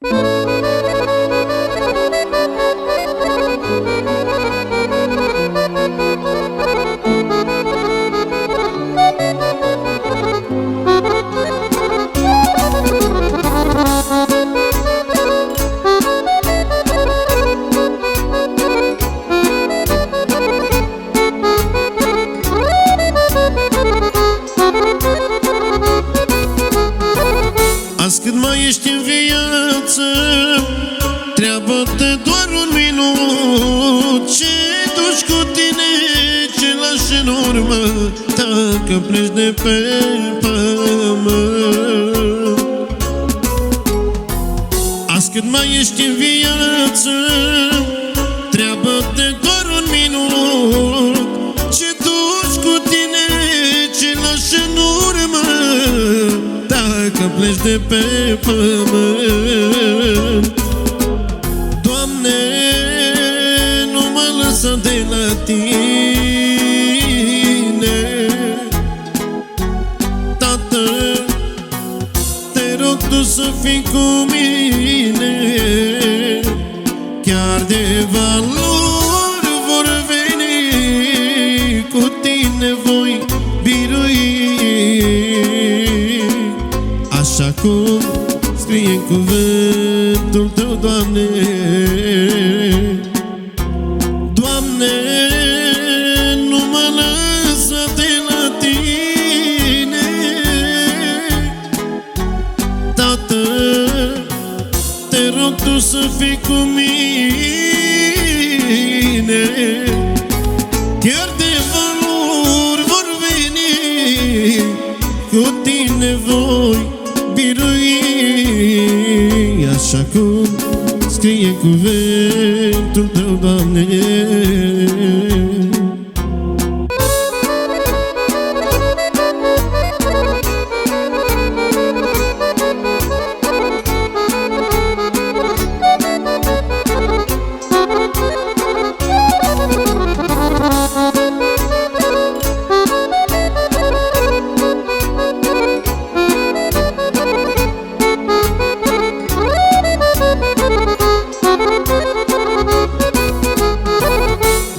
Azi cât mai ești în viață, treabă-te doar un minut. Ce duci cu tine, ce lași în urmă, dacă pleci de pe pământ. Azi cât mai ești în viață, treabă-te doar un minut. Ce duci cu tine, ce lași în urmă, dacă pleci de pe pământ. Doamne, nu mă lăsa de la Tine. Tată, te rog Tu să fii cu mine. Chiar de valori vor veni, cu Tine voi birui, așa cum scrie în cuvântul Tău, Doamne. Doamne, nu mă lăsa de la Tine. Tată, te rog Tu să fii cu mine. Chiar de valori vor veni, cu Tine voi birui, așa cum scrie cuvântul Tău, Doamne.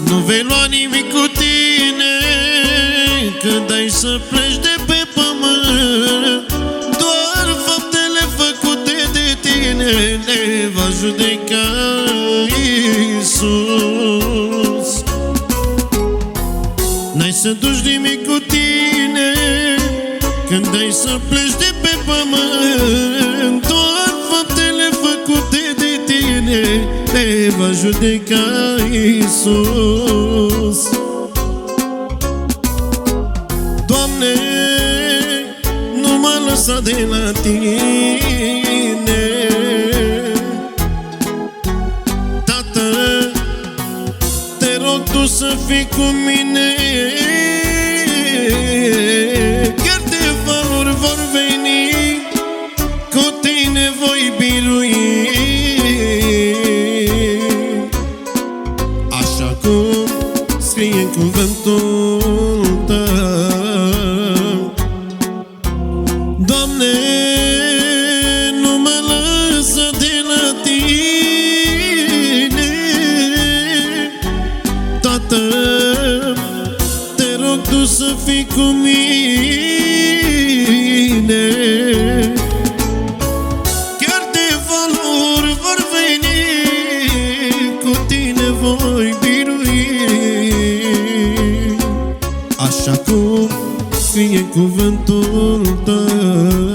Nu vei lua nimic cu tine când ai să pleci de pe pământ. Doar faptele făcute de tine le va judeca Iisus. N-ai să duci nimic cu tine când ai să pleci de pe pământ. Doar faptele făcute de tine le va judeca Iisus. Doamne, nu mă lăsa de la Tine. Tată, te rog Tu să fii cu mine. Chiar de valori vor veni, cu Tine voi birui, așa cum scrie în cuvântul Tău. Doamne, nu mă lăsa de la Tine. Tată, te rog Tu să fii cu mine. Chiar de valori vor veni, cu Tine voi birui, așa cum scrie cuvântul Tău.